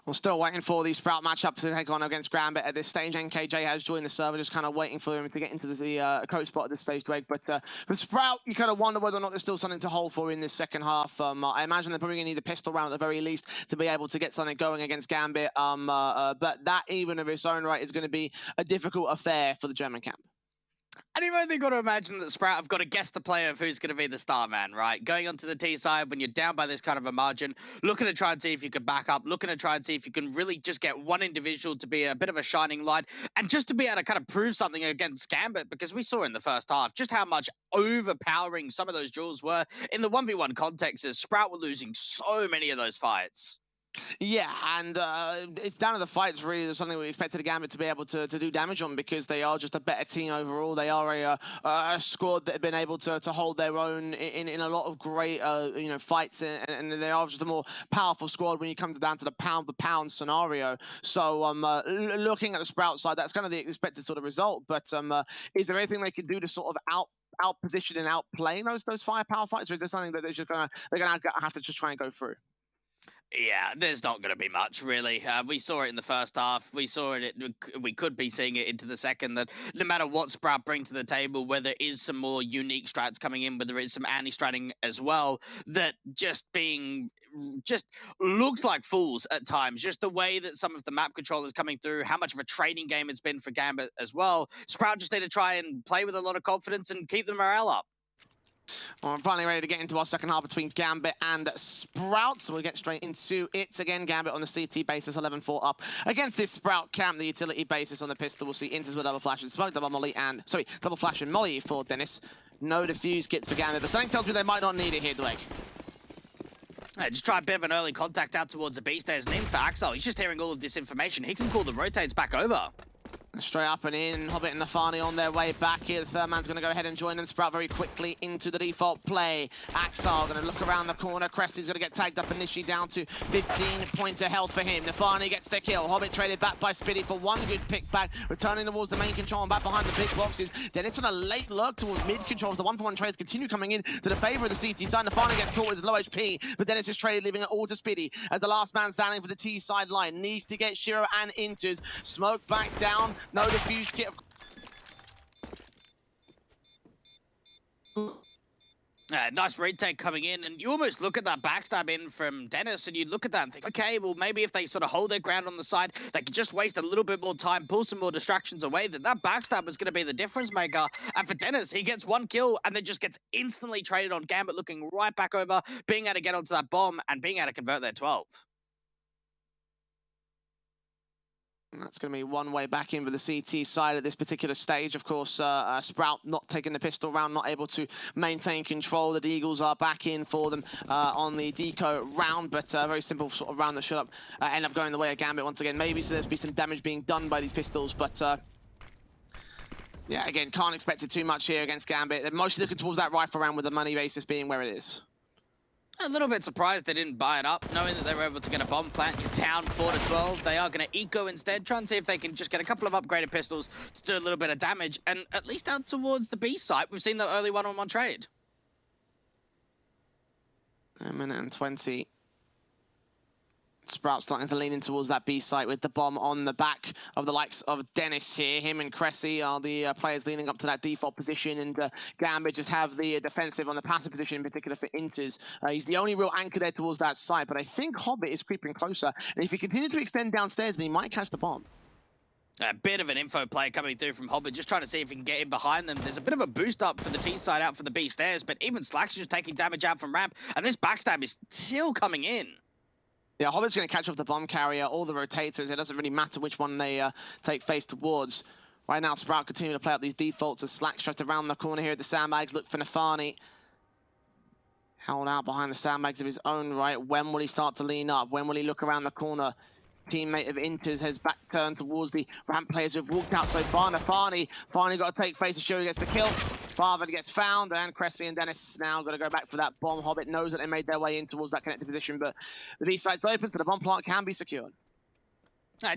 We're still waiting for the Sprout matchup to take on against Gambit at this stage. NKJ has joined the server, just kind of waiting for him to get into the coach spot at this stage, Greg. But for Sprout, you kind of wonder whether or not there's still something to hold for in this second half. I imagine they're probably going to need a pistol round at the very least to be able to get something going against Gambit. But that, even of its own right, is going to be a difficult affair for the German camp. And you've only got to imagine that Sprout have got to guess the player of who's going to be the star man, right? Going onto the T side when you're down by this kind of a margin, looking to try and see if you can back up, looking to try and see if you can really just get one individual to be a bit of a shining light and just to be able to kind of prove something against Gambit, because we saw in the first half just how much overpowering some of those duels were in the 1v1 context, as Sprout were losing so many of those fights. Yeah, and it's down to the fights, really. There's something we expected the Gambit to be able to do damage on, because they are just a better team overall. They are a squad that have been able to hold their own in a lot of great fights, and they are just a more powerful squad when you come down to the pound-for-pound scenario. So looking at the Sprout side, that's kind of the expected sort of result. But is there anything they can do to sort of out-position and outplay those firepower fights, or is there something that they're gonna have to just try and go through? Yeah, there's not going to be much, really. We saw it in the first half. We saw it. We could be seeing it into the second, that no matter what Sprout bring to the table, whether there is some more unique strats coming in, whether it's some anti-stratting as well, that just looked like fools at times. Just the way that some of the map controllers coming through, how much of a training game it's been for Gambit as well. Sprout just need to try and play with a lot of confidence and keep the morale up. Well, I'm finally ready to get into our second half between Gambit and Sprout, so we'll get straight into it. Again, Gambit on the CT basis, 11-4 up against this Sprout camp. The utility basis on the pistol, we'll see Inters with double flash and smoke, double flash and molly for Dennis. No defuse kits for Gambit, but something tells me they might not need it here, Dweg. Just try a bit of an early contact out towards the B stairs, and in for Axel, he's just hearing all of this information. He can call the rotates back over. Straight up and in, Hobbit and Nafani on their way back here. The third man's going to go ahead and join them. Sprout very quickly into the default play. Axel going to look around the corner. Cressy's going to get tagged up initially, down to 15 points of health for him. Nafani gets the kill. Hobbit traded back by Spitty for one good pick back, returning towards the main control and back behind the big boxes. Dennis on a late lurk towards mid control as the 1-for-1 trades continue coming in to the favor of the CT side. Nafani gets caught with his low HP, but Dennis is traded, leaving it all to Spitty as the last man standing for the T side line. Needs to get Shiro and Inters. Smoke back down. No defuse kit. Nice retake coming in, and you almost look at that backstab in from Dennis, and you look at that and think, okay, well, maybe if they sort of hold their ground on the side, they could just waste a little bit more time, pull some more distractions away, that backstab is going to be the difference maker. And for Dennis, he gets one kill and then just gets instantly traded on Gambit, looking right back over, being able to get onto that bomb and being able to convert their 12. That's going to be one way back in for the CT side at this particular stage. Of course, Sprout not taking the pistol round, not able to maintain control. The Eagles are back in for them on the deco round, but a very simple sort of round that should end up going the way of Gambit once again. Maybe so there's be some damage being done by these pistols, but yeah, again, can't expect it too much here against Gambit. They're mostly looking towards that rifle round with the money basis being where it is. A little bit surprised they didn't buy it up, knowing that they were able to get a bomb plant in town 4-12. They are going to eco instead, try and see if they can just get a couple of upgraded pistols to do a little bit of damage, and at least out towards the B site, we've seen the early one-on-one trade. A minute and 20. Sprout starting to lean in towards that B site with the bomb on the back of the likes of Dennis here. Him and Cressy are the players leaning up to that default position, and Gambit just have the defensive on the passive position, in particular for Inters. He's the only real anchor there towards that site, but I think Hobbit is creeping closer, and if he continues to extend downstairs, then he might catch the bomb. A bit of an info play coming through from Hobbit, just trying to see if he can get in behind them. There's a bit of a boost up for the T side out for the B stairs, but even Slack's just taking damage out from ramp, and this backstab is still coming in. Yeah, Hobbit's going to catch off the bomb carrier, all the rotators. It doesn't really matter which one they take face towards. Right now, Sprout continue to play out these defaults as Slack's just around the corner here at the sandbags. Look for Nafani. Held out behind the sandbags of his own right. When will he start to lean up? When will he look around the corner? His teammate of Inters has back turned towards the ramp players who've walked out so far. Nafani finally got to take face. Shiro gets the kill. Farther gets found, and Cressy and Dennis now got to go back for that bomb. Hobbit knows that they made their way in towards that connected position, but the B site's open, so the bomb plant can be secured.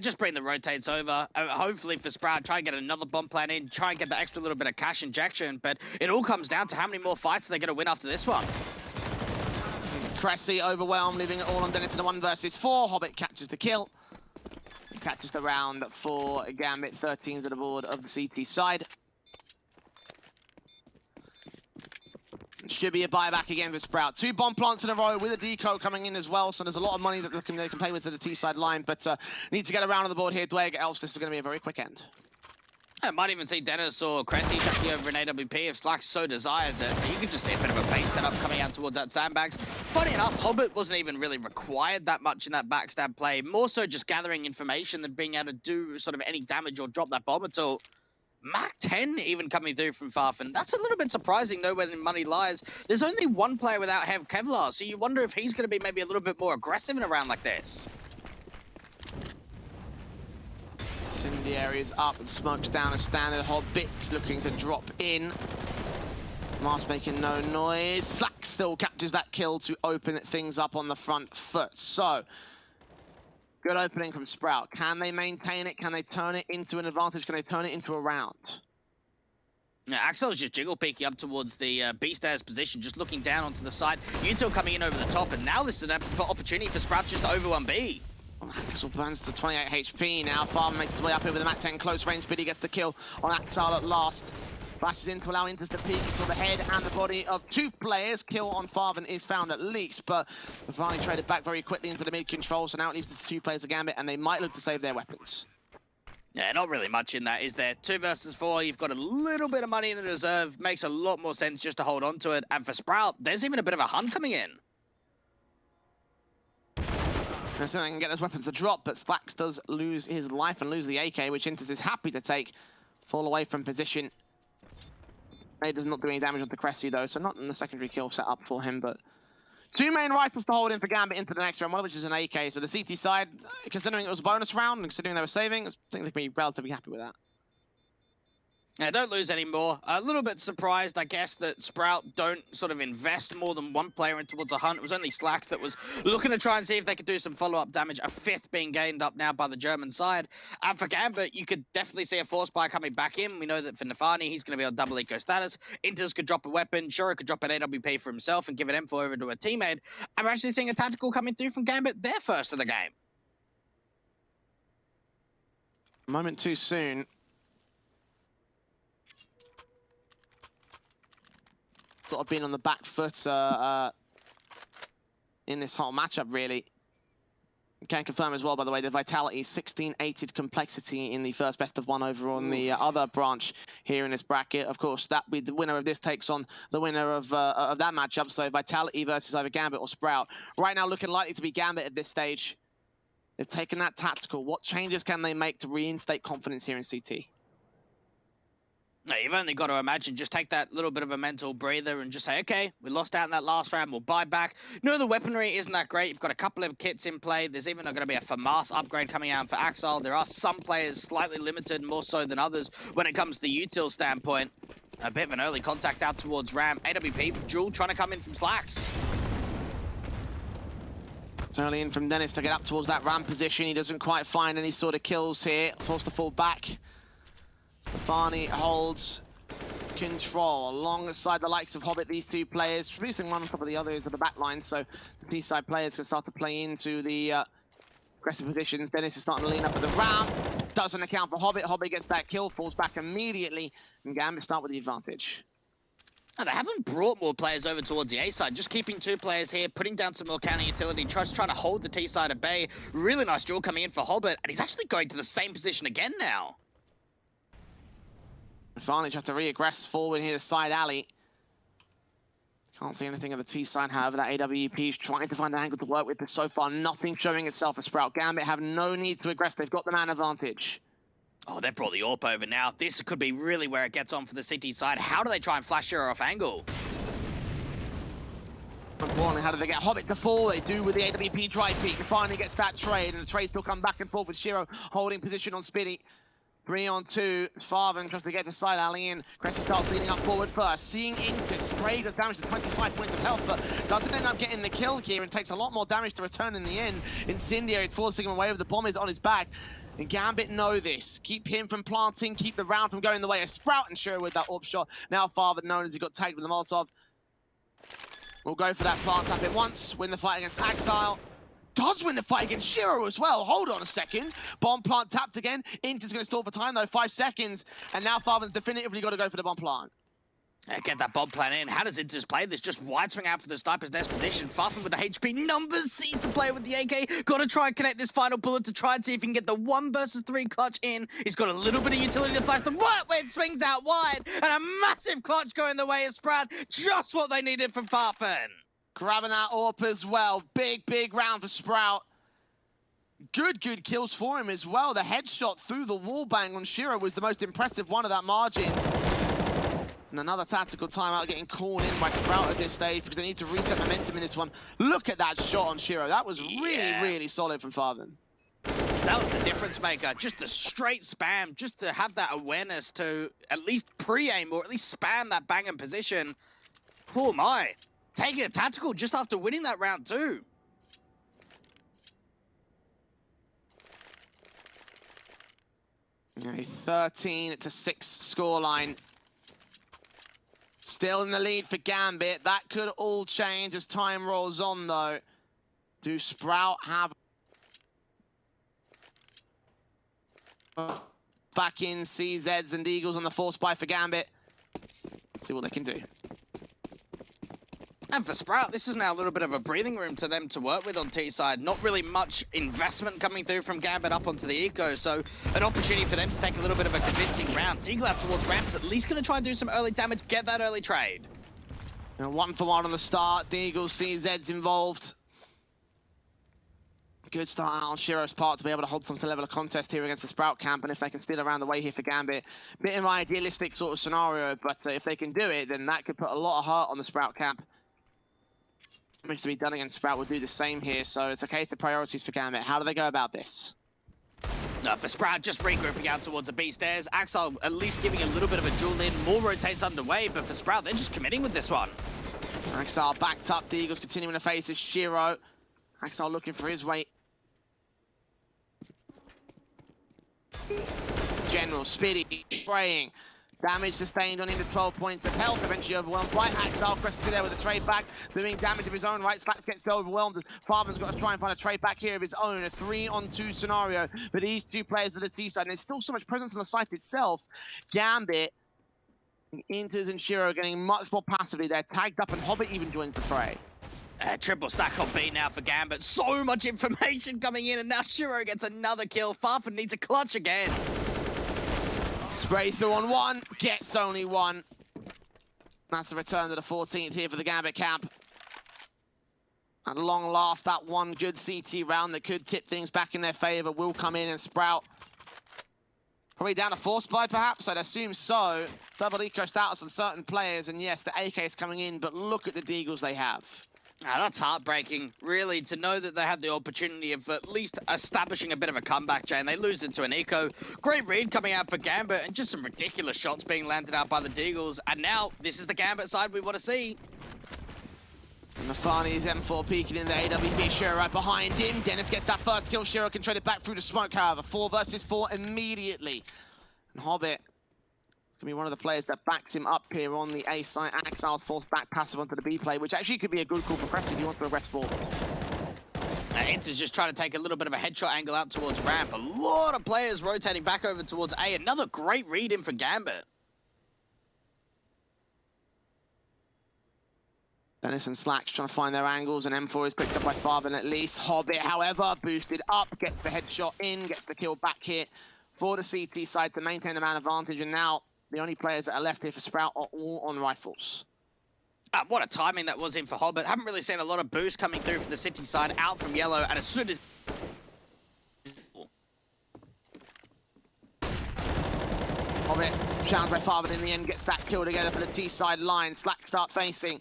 Just bring the rotates over. Hopefully for Sprout, try and get another bomb plant in, try and get the extra little bit of cash injection, but it all comes down to how many more fights they're going to win after this one. Cressy overwhelmed, leaving it all on Dennis in a 1 versus 4. Hobbit catches the kill. Catches the round for Gambit. 13s at the board of the CT side. Should be a buyback again for Sprout. 2 bomb plants in a row with a deco coming in as well, so there's a lot of money that they can play with to the T-side line, but need to get around on the board here, Dweg, else this is going to be a very quick end. I might even see Dennis or Cressy taking over an AWP if Slack so desires it. But you can just see a bit of a bait setup coming out towards that sandbags. Funny enough, Hobbit wasn't even really required that much in that backstab play. More so just gathering information than being able to do sort of any damage or drop that bomb at all. Mach 10 even coming through from Farfan. That's a little bit surprising, though, where the money lies. There's only one player without Kevlar, so you wonder if he's going to be maybe a little bit more aggressive in a round like this. Incendiary is up and smokes down a standard. Hobbit looking to drop in. Mars making no noise. Slack still captures that kill to open things up on the front foot. So, good opening from Sprout. Can they maintain it? Can they turn it into an advantage? Can they turn it into a round? Yeah, Axel's just jiggle peeking up towards the B stairs position, just looking down onto the side. Util coming in over the top, and now this is an opportunity for Sprout just to over 1B. Axel burns to 28 HP now. Farm makes his way up over the Mat 10 close range. Biddy gets the kill on Axel at last. Flashes in to allow Inters to peek. Saw the head and the body of 2 players. Kill on Farvan is found at least, but the finally traded back very quickly into the mid control, so now it leaves the 2 players of Gambit, and they might look to save their weapons. Yeah, not really much in that, is there? 2 versus 4, you've got a little bit of money in the reserve. Makes a lot more sense just to hold on to it. And for Sprout, there's even a bit of a hunt coming in. So they can get those weapons to drop, but Slacks does lose his life and lose the AK, which Inters is happy to take. Fall away from position. He does not do any damage on the Cressy though, so not in the secondary kill set up for him, but 2 main rifles to hold in for Gambit into the next round, one of which is an AK. So the CT side, considering it was a bonus round and considering they were saving, I think they'd be relatively happy with that. Yeah, don't lose any more. A little bit surprised, I guess, that Sprout don't sort of invest more than 1 player in towards a hunt. It was only Slacks that was looking to try and see if they could do some follow-up damage. A 5th being gained up now by the German side. And for Gambit, you could definitely see a force buy coming back in. We know that for Nafani, he's going to be on double eco status. Inters could drop a weapon. Shura could drop an AWP for himself and give an M4 over to a teammate. I'm actually seeing a tactical coming through from Gambit, their first of the game. A moment too soon. Sort of been on the back foot in this whole matchup, really. Can confirm as well, by the way, the Vitality 16-8 complexity in the first best of 1 over on the other branch here in this bracket. Of course, that the winner of this takes on the winner of that matchup. So Vitality versus either Gambit or Sprout. Right now, looking likely to be Gambit at this stage. They've taken that tactical. What changes can they make to reinstate confidence here in CT? No, you've only got to imagine, just take that little bit of a mental breather and just say, okay, we lost out in that last round, we'll buy back. No, the weaponry isn't that great. You've got a couple of kits in play. There's even going to be a FAMAS upgrade coming out for Axel. There are some players slightly limited, more so than others, when it comes to the util standpoint. A bit of an early contact out towards Ram. AWP, Jewel trying to come in from Slacks. It's early in from Dennis to get up towards that Ram position. He doesn't quite find any sort of kills here. Forced to fall back. Stefani holds control alongside the likes of Hobbit, these 2 players, producing one on top of the other into the back line, so the T-side players can start to play into the aggressive positions. Dennis is starting to lean up at the ramp, doesn't account for Hobbit. Hobbit gets that kill, falls back immediately, and Gambit start with the advantage. They haven't brought more players over towards the A side, just keeping 2 players here, putting down some more counter utility, trying to hold the T side at bay. Really nice duel coming in for Hobbit, and he's actually going to the same position again now. Finally tries to re-aggress forward here, the side alley. Can't see anything of the T side, however, that AWP is trying to find an angle to work with, but so far nothing showing itself for Sprout. Gambit have no need to aggress, they've got the man advantage. Oh, they brought the AWP over now. This could be really where it gets on for the City side. How do they try and flash her off angle? Importantly, how do they get Hobbit to fall? They do with the AWP drive peek. Finally gets that trade, and the trade still come back and forth with Shiro holding position on Spiddy. 3 on 2, Farvan tries to get the side alley in. Cressy starts leading up forward first. Seeing Inter, Spray does damage to 25 points of health, but doesn't end up getting the kill here and takes a lot more damage to return in the end. Incendiary is forcing him away with the bomb is on his back. And Gambit know this. Keep him from planting, keep the round from going the way of Sprout and Shiro with that AWP shot. Now Farvan, known as he got tagged with the Molotov, will go for that plant up at once, win the fight against Axile. does win the fight against Shiro as well. Hold on a second. Bomb plant tapped again. Inter's going to stall for time though, 5 seconds. And now Farvan's definitively got to go for the bomb plant. Get that bomb plan in. How does Inters play this? Just wide swing out for the sniper's nest position. Farfan with the HP numbers, sees the player with the AK. Got to try and connect this final bullet to try and see if he can get the 1 versus 3 clutch in. He's got a little bit of utility to flash the right where it swings out wide. And a massive clutch going the way of Sprout. Just what they needed from Farfan. Grabbing that AWP as well. Big round for Sprout. Good kills for him as well. The headshot through the wall bang on Shiro was the most impressive one of that margin. And another tactical timeout getting called in by Sprout at this stage because they need to reset momentum in this one. Look at that shot on Shiro. That was really solid from Farvan. That was the difference maker. Just the straight spam, just to have that awareness to at least pre-aim or at least spam that banging position. Oh my. Taking a tactical just after winning that round too. A 13-6 scoreline. Still in the lead for Gambit. That could all change as time rolls on, though. Do Sprout have... back in CZs and Eagles on the force buy for Gambit. Let's see what they can do. And for Sprout, this is now a little bit of a breathing room to them to work with on T-side. Not really much investment coming through from Gambit up onto the Eco, so an opportunity for them to take a little bit of a convincing round. Deagle out towards ramps, at least going to try and do some early damage, get that early trade. And 1 for 1 on the start. Deagle, CZ's involved. Good start on Shiro's part to be able to hold some level of contest here against the Sprout camp, and if they can steal around the way here for Gambit, bit of an idealistic sort of scenario, but if they can do it, then that could put a lot of hurt on the Sprout camp. Damage to be done against Sprout would do the same here, so it's a case of priorities for Gambit. How do they go about this? For Sprout, just regrouping out towards the B stairs. Axel at least giving a little bit of a duel in. More rotates underway, but for Sprout, they're just committing with this one. Axel backed up. The Eagles continuing to face as Shiro. Axel looking for his way. General, Spiddy, spraying. Damage sustained on him to 12 points of health, eventually overwhelmed by Axel. Crested there with a trade back, doing damage of his own right. Slacks gets overwhelmed. Farvan's got to try and find a trade back here of his own. A 3-on-2 scenario for these two players at the T side. And there's still so much presence on the site itself. Gambit, Inters and Shiro getting much more passively. They're tagged up and Hobbit even joins the fray. Triple stack on B now for Gambit. So much information coming in, and now Shiro gets another kill. Farfan needs a clutch again. Spray through on 1, gets only 1. That's a return to the 14th here for the Gambit camp. At long last, that one good CT round that could tip things back in their favor will come in, and Sprout probably down to force buy perhaps, I'd assume so. Double eco status on certain players, and yes, the AK is coming in, but look at the deagles they have. That's heartbreaking, really, to know that they had the opportunity of at least establishing a bit of a comeback chain. They lose it to an eco. Great read coming out for Gambit, and just some ridiculous shots being landed out by the Deagles. And now, this is the Gambit side we want to see. And Nafani's M4 peeking in the AWP. Shiro right behind him. Dennis gets that first kill. Shiro can trade it back through the smoke, however. 4 versus 4 immediately. And Hobbit can be one of the players that backs him up here on the A side. Axel's forced back passive onto the B play, which actually could be a good call for Crest if you want to progress forward. Inter's just trying to take a little bit of a headshot angle out towards ramp. A lot of players rotating back over towards A. Another great read in for Gambit. Dennis and Slacks trying to find their angles, and M4 is picked up by Farvan at least. Hobbit, however, boosted up, gets the headshot in, gets the kill back here for the CT side to maintain the man advantage, and now the only players that are left here for Sprout are all on rifles. What a timing that was in for Hobbit. Haven't really seen a lot of boost coming through for the City side out from yellow, and as soon as... Hobbit, challenged by Farvan in the end, gets that kill together for the T side line. Slack starts facing.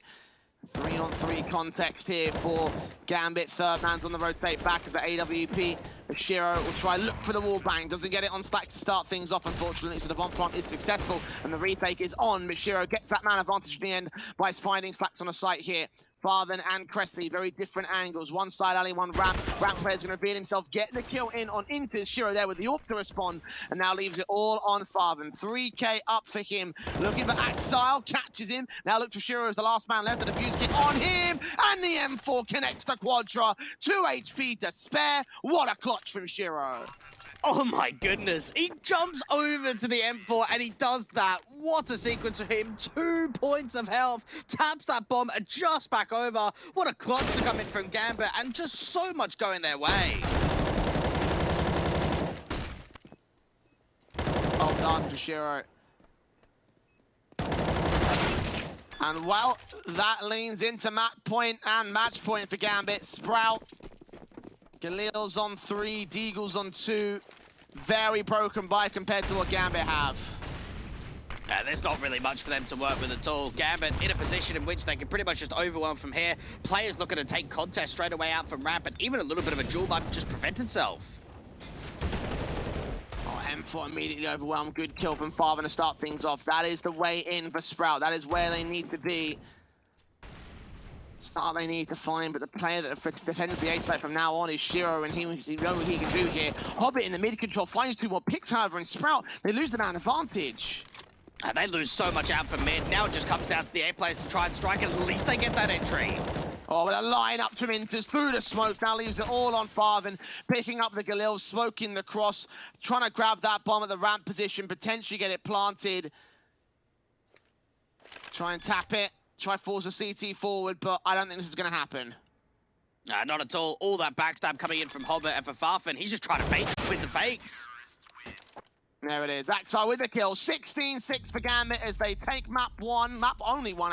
3-on-3 context here for Gambit. Third man's on the rotate back as the AWP. Shiro will try look for the wall bang. Doesn't get it on Slack to start things off, unfortunately, so the bomb plant is successful and the retake is on, but Shiro gets that man advantage in the end by finding Slacks on the site here. Farven and Cressy, very different angles. One side alley, one ramp. Ramp player's going to reveal himself, get the kill in on Intis. Shiro there with the AWP to respond, and now leaves it all on Farven. 3K up for him. Looking for Axile, catches him. Now look for Shiro as the last man left. The defuse kit on him, and the M4 connects the Quadra. 2 HP to spare. What a clutch from Shiro. Oh my goodness, he jumps over to the M4 and he does that. What a sequence for him. 2 points of health, taps that bomb just back over. What a clutch to come in from Gambit, and just so much going their way. Well done for Shiro. And well, that leans into map point and match point for Gambit. Sprout, Galil's on 3, Deagle's on 2. Very broken by compared to what Gambit have. There's not really much for them to work with at all. Gambit in a position in which they can pretty much just overwhelm from here. Players looking to take contest straight away out from ramp, and even a little bit of a duel might just prevent itself. Oh, M4 immediately overwhelmed. Good kill from Farven to start things off. That is the way in for Sprout. That is where they need to be. Start they need to find, but the player that defends the A site from now on is Shiro, and he knows what he can do here. Hobbit in the mid control finds 2 more picks, however, and Sprout, they lose the man advantage. They lose so much out for mid. Now it just comes down to the A players to try and strike. At least they get that entry. Oh, with a line up to Inters through the smokes, now leaves it all on Farven, picking up the Galil, smoking the cross, trying to grab that bomb at the ramp position, potentially get it planted. Try and tap it. Try force a CT forward, but I don't think this is going to happen. Not at all. All that backstab coming in from Hobbit, and for Farfen, he's just trying to bait with the fakes. There it is. Axar with the kill. 16-6 for Gambit as they take map 1, map only 1 actually.